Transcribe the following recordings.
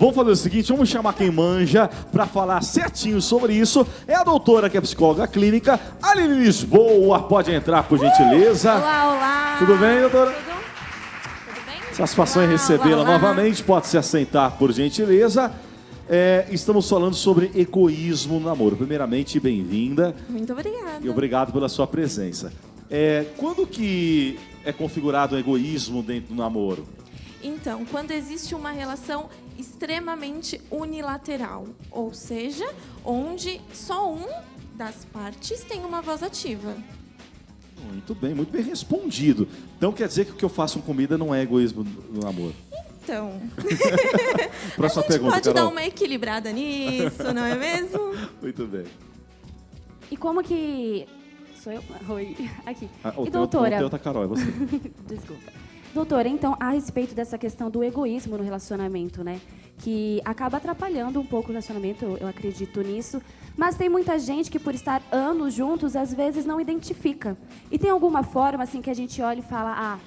Vamos fazer o seguinte, vamos chamar quem manja para falar certinho sobre isso. É a doutora, que é psicóloga clínica, Aline Lisboa. Pode entrar, por gentileza. Olá, olá. Tudo bem, doutora? Tudo bem? Satisfação em recebê-la novamente. Pode se assentar, por gentileza. Estamos falando sobre egoísmo no namoro. Primeiramente, bem-vinda. Muito obrigada. E obrigado pela sua presença. Quando que é configurado o egoísmo dentro do namoro? Então, quando existe uma relação extremamente unilateral, ou seja, onde só um das partes tem uma voz ativa. Muito bem respondido. Então quer dizer que o que eu faço com comida não é egoísmo no namoro? Então, Próxima a gente pergunta, pode Carol. dar uma equilibrada nisso, não é mesmo? Muito bem. E como que... Sou eu? Oi, aqui. O E doutora... teu tá Carol, é você. Desculpa. Doutora, então, a respeito dessa questão do egoísmo no relacionamento, né? Que acaba atrapalhando um pouco o relacionamento, eu acredito nisso. Mas tem muita gente que, por estar anos juntos, às vezes não identifica. E tem alguma forma, assim, que a gente olha e fala...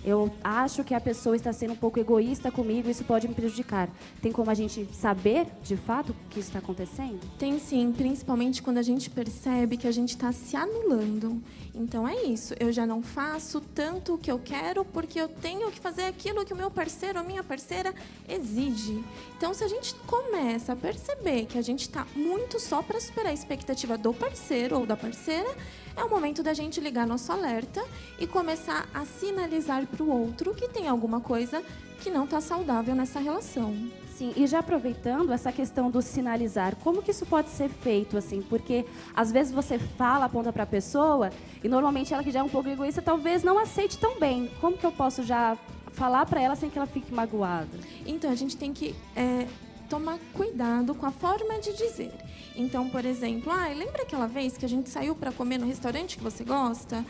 eu acho que a pessoa está sendo um pouco egoísta comigo, isso pode me prejudicar. Tem como a gente saber, de fato, que isso está acontecendo? Tem sim, principalmente quando a gente percebe que a gente está se anulando. Então é isso, eu já não faço tanto o que eu quero porque eu tenho que fazer aquilo que o meu parceiro ou minha parceira exige. Então, se a gente começa a perceber que a gente está muito só para superar a expectativa do parceiro ou da parceira, é o momento da gente ligar nosso alerta e começar a sinalizar para o outro que tem alguma coisa que não está saudável nessa relação. Sim, e já aproveitando essa questão do sinalizar, como que isso pode ser feito, assim? Porque às vezes você fala, aponta para a pessoa, e normalmente ela que já é um pouco egoísta, talvez não aceite tão bem. Como que eu posso já falar para ela sem que ela fique magoada? Então, a gente tem que tomar cuidado com a forma de dizer. Então, por exemplo, lembra aquela vez que a gente saiu para comer no restaurante que você gosta?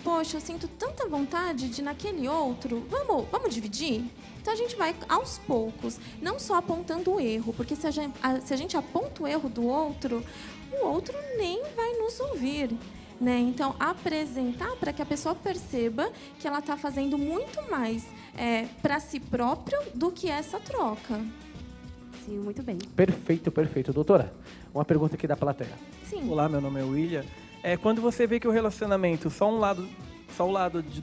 Poxa, eu sinto tanta vontade de ir naquele outro. Vamos dividir? Então, a gente vai aos poucos, não só apontando o erro, porque se a gente aponta o erro do outro, o outro nem vai nos ouvir. Né? Então, apresentar para que a pessoa perceba que ela está fazendo muito mais para si próprio do que essa troca. Sim, muito bem. Perfeito, perfeito. Doutora, uma pergunta aqui da plateia. Sim. Olá, meu nome é William. Quando você vê que o relacionamento, só o lado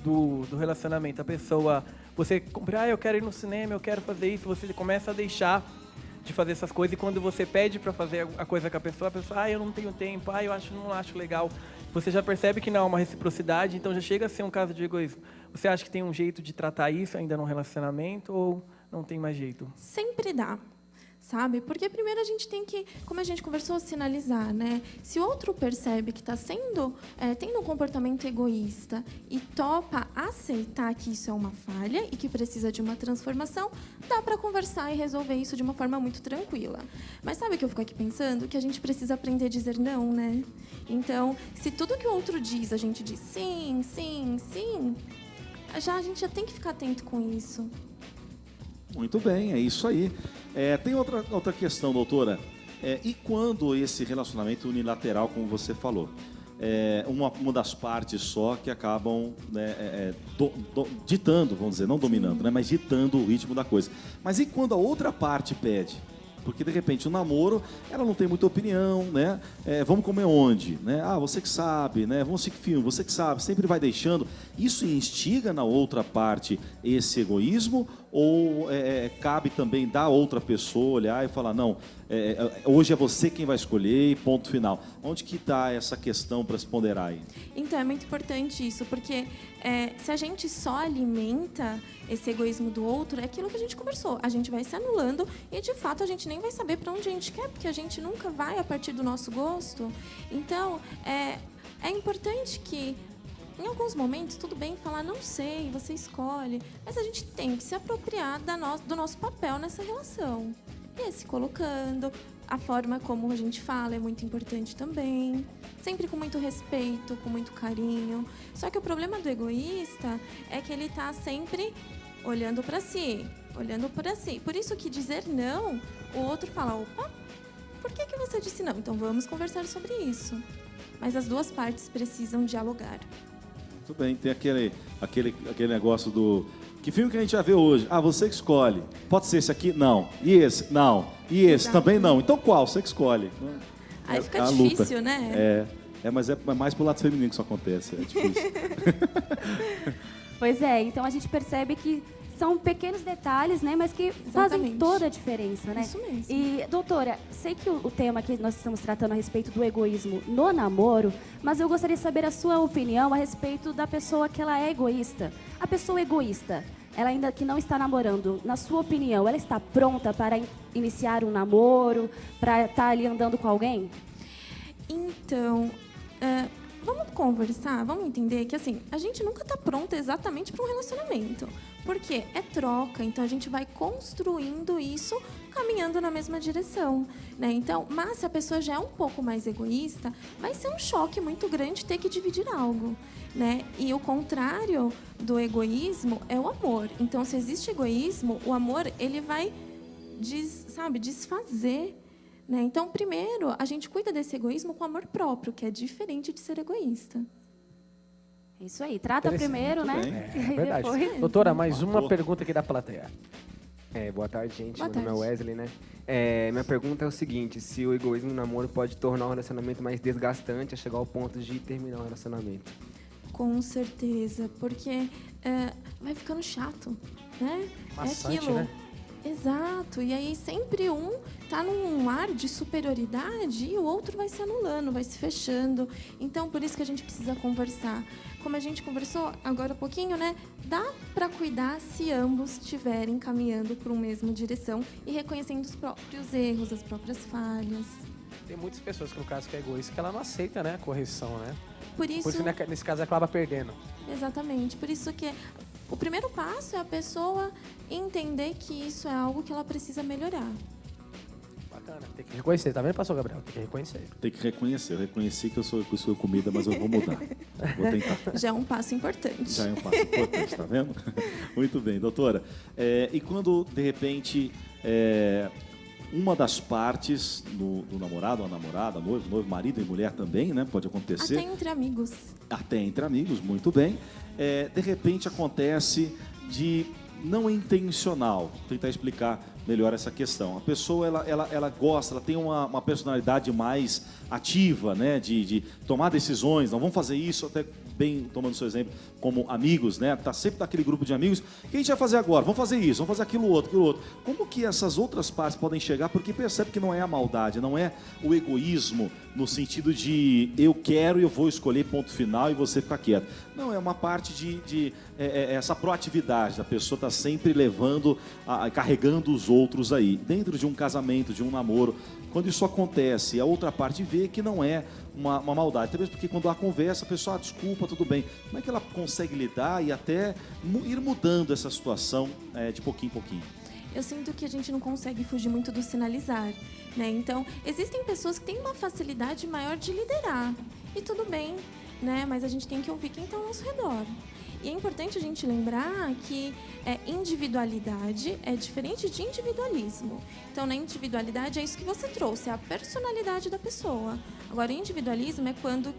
do relacionamento, a pessoa, você compra, eu quero ir no cinema, eu quero fazer isso, você começa a deixar de fazer essas coisas, e quando você pede para fazer a coisa com a pessoa, eu não tenho tempo, não acho legal. Você já percebe que não há uma reciprocidade, então já chega a ser um caso de egoísmo. Você acha que tem um jeito de tratar isso ainda num relacionamento ou não tem mais jeito? Sempre dá. Sabe? Porque primeiro a gente tem que, como a gente conversou, sinalizar, né? Se o outro percebe que está tendo um comportamento egoísta e topa aceitar que isso é uma falha e que precisa de uma transformação, dá para conversar e resolver isso de uma forma muito tranquila. Mas sabe o que eu fico aqui pensando? Que a gente precisa aprender a dizer não, né? Então, se tudo que o outro diz, a gente diz sim, sim, sim, a gente já tem que ficar atento com isso. Muito bem, é isso aí. Tem outra questão, doutora. E quando esse relacionamento unilateral, como você falou, uma das partes só que acabam ditando, vamos dizer, não dominando, né, mas ditando o ritmo da coisa. Mas e quando a outra parte pede? Porque, de repente, o namoro, ela não tem muita opinião, né? Vamos comer onde? Né? Você que sabe, né? Vamos assistir filme, você que sabe, sempre vai deixando. Isso instiga na outra parte esse egoísmo? Ou cabe também da outra pessoa olhar e falar, não, hoje é você quem vai escolher e ponto final. Onde que está essa questão para se ponderar aí? Então, é muito importante isso, porque se a gente só alimenta esse egoísmo do outro, é aquilo que a gente conversou. A gente vai se anulando e, de fato, a gente nem vai saber para onde a gente quer, porque a gente nunca vai a partir do nosso gosto. Então, é importante que, em alguns momentos, tudo bem falar, não sei, você escolhe, mas a gente tem que se apropriar do nosso papel nessa relação. E se colocando, a forma como a gente fala é muito importante também, sempre com muito respeito, com muito carinho. Só que o problema do egoísta é que ele está sempre olhando para si, olhando para si. Por isso que dizer não, o outro fala, opa, por que você disse não? Então vamos conversar sobre isso. Mas as duas partes precisam dialogar. Muito bem, tem aquele negócio do Que filme que a gente vai ver hoje? Ah, você que escolhe. Pode ser esse aqui? Não. E esse? Não. E esse? Exato. Também não. Então qual? Você que escolhe. Aí fica a difícil, luta. né? Mas é mais pro lado feminino que isso acontece. É difícil. Pois é, então a gente percebe que são pequenos detalhes, né, mas que fazem Exatamente. toda a diferença, né? Isso mesmo. E, doutora, sei que o tema que nós estamos tratando a respeito do egoísmo no namoro, mas eu gostaria de saber a sua opinião a respeito da pessoa que ela é egoísta. A pessoa egoísta, ela ainda que não está namorando, na sua opinião, ela está pronta para iniciar um namoro, para estar ali andando com alguém? Então, vamos conversar, vamos entender que assim, a gente nunca está pronta exatamente para um relacionamento. Porque é troca, então a gente vai construindo isso caminhando na mesma direção, né? Então, mas se a pessoa já é um pouco mais egoísta, vai ser um choque muito grande ter que dividir algo, né? E o contrário do egoísmo é o amor. Então, se existe egoísmo, o amor ele vai desfazer, né? Então, primeiro, a gente cuida desse egoísmo com amor próprio, que é diferente de ser egoísta. Isso aí, trata primeiro, né? bem. E aí Verdade. depois... Doutora, mais uma pergunta aqui da plateia. Boa tarde, gente. Boa Meu nome é tarde. Wesley, né? Minha pergunta é o seguinte: se o egoísmo no namoro pode tornar um relacionamento mais desgastante a chegar ao ponto de terminar um relacionamento? Com certeza, porque vai ficando chato, né? Maçante, é aquilo. né? Exato. E aí sempre um tá num ar de superioridade e o outro vai se anulando, vai se fechando. Então, por isso que a gente precisa conversar. Como a gente conversou agora há pouquinho, né? Dá para cuidar se ambos estiverem caminhando para uma mesma direção e reconhecendo os próprios erros, as próprias falhas. Tem muitas pessoas que, no caso, que é egoísta, que ela não aceita, né, a correção, né? Por isso, Por isso, nesse caso, ela acaba perdendo. exatamente. Por isso que o primeiro passo é a pessoa entender que isso é algo que ela precisa melhorar. Bacana. Tem que reconhecer, tá vendo, pastor Gabriel? Tem que reconhecer. Tem que reconhecer. Eu reconheci que eu sou comida, mas eu vou mudar. Vou tentar. Já é um passo importante. Já é um passo importante, tá vendo? Muito bem, doutora. E quando, de repente, uma das partes do namorado, a namorada, noivo, marido e mulher também, né? Pode acontecer. Até entre amigos. Até entre amigos, muito bem. De repente acontece de não intencional. Vou tentar explicar melhor essa questão. A pessoa, ela gosta, ela tem uma personalidade mais ativa, né? De tomar decisões, não vamos fazer isso, até bem, tomando seu exemplo, como amigos, né? Tá sempre naquele grupo de amigos. O que a gente vai fazer agora? Vamos fazer isso, vamos fazer aquilo outro. Como que essas outras partes podem chegar? Porque percebe que não é a maldade, não é o egoísmo no sentido de eu quero e eu vou escolher ponto final e você ficar quieto. Não, é uma parte de essa proatividade da pessoa tá sempre levando, carregando os outros aí. Dentro de um casamento, de um namoro, quando isso acontece, a outra parte vê que não é uma maldade. Até mesmo porque quando há conversa, a pessoa, desculpa, tudo bem. Como é que ela consegue lidar e até ir mudando essa situação de pouquinho em pouquinho? Eu sinto que a gente não consegue fugir muito do sinalizar, né? Então, existem pessoas que têm uma facilidade maior de liderar. E tudo bem, né? Mas a gente tem que ouvir quem está ao nosso redor. E é importante a gente lembrar que individualidade é diferente de individualismo. Então, na individualidade é isso que você trouxe, é a personalidade da pessoa. Agora, individualismo é quando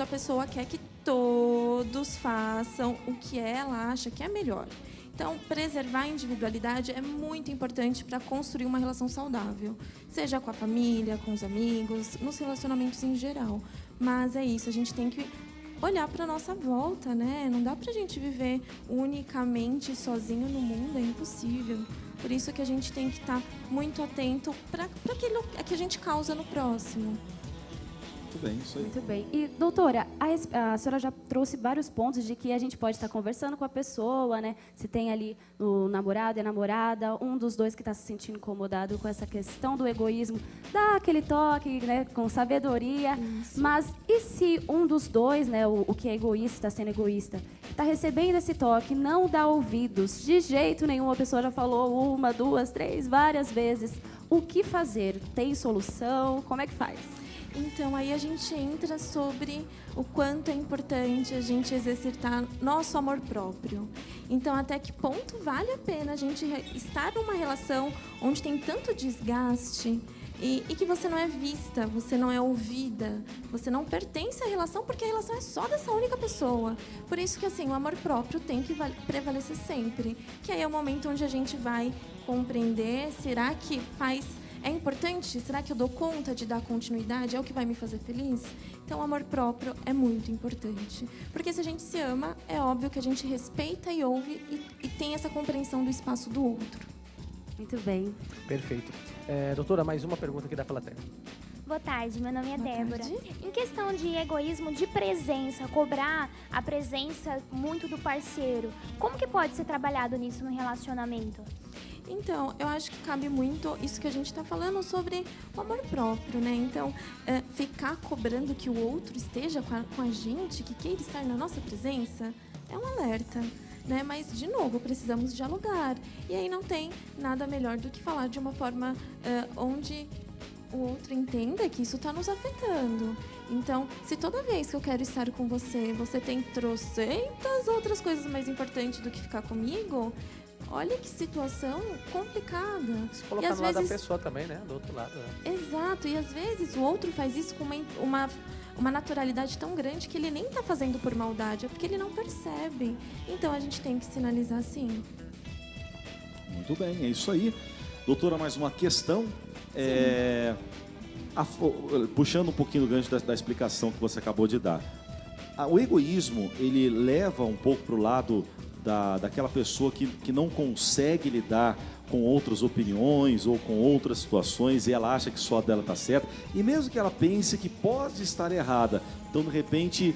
a pessoa quer que todos façam o que ela acha que é melhor. Então, preservar a individualidade é muito importante para construir uma relação saudável, seja com a família, com os amigos, nos relacionamentos em geral. Mas é isso, a gente tem que olhar para a nossa volta, né? Não dá para a gente viver unicamente sozinho no mundo, é impossível. Por isso que a gente tem que estar muito atento para aquilo que a gente causa no próximo. Muito bem, isso aí. Muito bem. E, doutora, a senhora já trouxe vários pontos de que a gente pode estar conversando com a pessoa, né? Se tem ali o namorado e a namorada, um dos dois que está se sentindo incomodado com essa questão do egoísmo, dá aquele toque, né, com sabedoria. Isso. Mas e se um dos dois, né, o que é egoísta, está sendo egoísta, está recebendo esse toque, não dá ouvidos, de jeito nenhum, a pessoa já falou 1, 2, 3, várias vezes. O que fazer? Tem solução? Como é que faz? Então, aí a gente entra sobre o quanto é importante a gente exercitar nosso amor próprio. Então, até que ponto vale a pena a gente estar numa relação onde tem tanto desgaste, E que você não é vista, você não é ouvida, você não pertence à relação, porque a relação é só dessa única pessoa. Por isso que, assim, o amor próprio tem que prevalecer sempre. Que aí é o momento onde a gente vai compreender, será que é importante? Será que eu dou conta de dar continuidade? É o que vai me fazer feliz? Então, o amor próprio é muito importante. Porque se a gente se ama, é óbvio que a gente respeita e ouve e tem essa compreensão do espaço do outro. Muito bem. Perfeito. Doutora, mais uma pergunta aqui da plateia. Boa tarde, meu nome é Boa Débora. tarde. Em questão de egoísmo de presença, cobrar a presença muito do parceiro, como que pode ser trabalhado nisso no relacionamento? Então, eu acho que cabe muito isso que a gente está falando sobre o amor próprio, né? Então, ficar cobrando que o outro esteja com a gente, que queira estar na nossa presença, é um alerta, né? Mas, de novo, precisamos dialogar. E aí não tem nada melhor do que falar de uma forma onde o outro entenda que isso está nos afetando. Então, se toda vez que eu quero estar com você, você tem trocentas outras coisas mais importantes do que ficar comigo, olha que situação complicada. Se colocar E às do lado vezes- da pessoa também, né? Do outro lado. Né? Exato, e às vezes o outro faz isso com uma naturalidade tão grande que ele nem está fazendo por maldade, é porque ele não percebe. Então a gente tem que sinalizar assim. Muito bem, é isso aí. Doutora, mais uma questão. Puxando um pouquinho do gancho da explicação que você acabou de dar. O egoísmo, ele leva um pouco para o lado daquela pessoa que não consegue lidar com outras opiniões ou com outras situações e ela acha que só dela está certa. E mesmo que ela pense que pode estar errada, então de repente,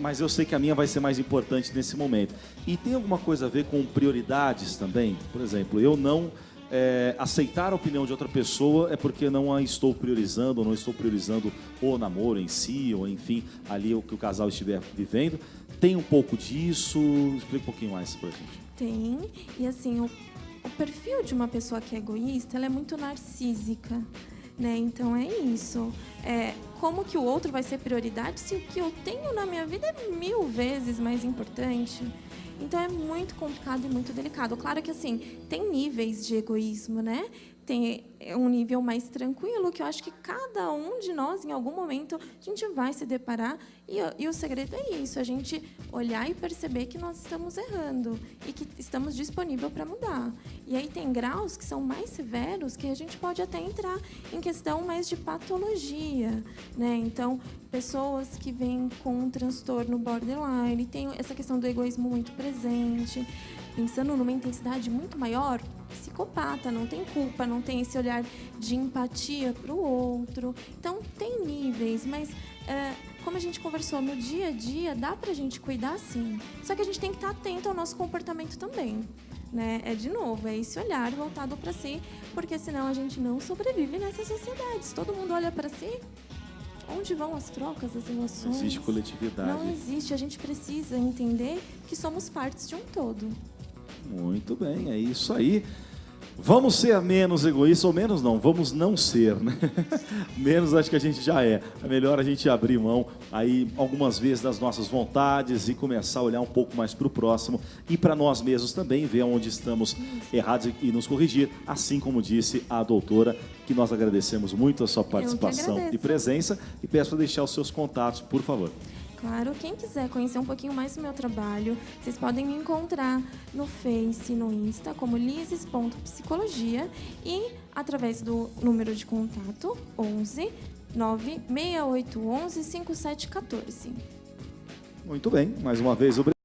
mas eu sei que a minha vai ser mais importante nesse momento. E tem alguma coisa a ver com prioridades também? Por exemplo, eu não aceitar a opinião de outra pessoa é porque não a estou priorizando, ou não estou priorizando o namoro em si, ou enfim, ali o que o casal estiver vivendo. Tem um pouco disso? Explica um pouquinho mais pra gente. Tem, e assim, o perfil de uma pessoa que é egoísta, ela é muito narcísica, né? Então é isso. Como que o outro vai ser prioridade se o que eu tenho na minha vida é 1000 vezes mais importante? Então é muito complicado e muito delicado. Claro que assim, tem níveis de egoísmo, né? Tem um nível mais tranquilo, que eu acho que cada um de nós, em algum momento, a gente vai se deparar. E o segredo é isso, a gente olhar e perceber que nós estamos errando e que estamos disponíveis para mudar. E aí tem graus que são mais severos, que a gente pode até entrar em questão mais de patologia, né? Então, pessoas que vêm com um transtorno borderline, tem essa questão do egoísmo muito presente, pensando numa intensidade muito maior, psicopata, não tem culpa, não tem esse olhar de empatia para o outro. Então, tem níveis, mas como a gente conversou, no dia a dia dá pra gente cuidar sim. Só que a gente tem que estar atento ao nosso comportamento também, né? De novo, é esse olhar voltado para si, porque senão a gente não sobrevive nessa sociedade. Se todo mundo olha para si, onde vão as trocas, as relações? Não existe coletividade. Não existe. A gente precisa entender que somos partes de um todo. Muito bem, é isso aí. Vamos ser menos egoístas, ou menos não, vamos não ser, né? Menos acho que a gente já é. É melhor a gente abrir mão aí algumas vezes das nossas vontades e começar a olhar um pouco mais para o próximo e para nós mesmos também, ver onde estamos errados e nos corrigir, assim como disse a doutora, que nós agradecemos muito a sua participação e presença e peço para deixar os seus contatos, por favor. Claro, quem quiser conhecer um pouquinho mais do meu trabalho, vocês podem me encontrar no Face, no Insta, como lises.psicologia e através do número de contato 11 96811 5714. Muito bem, mais uma vez, obrigado.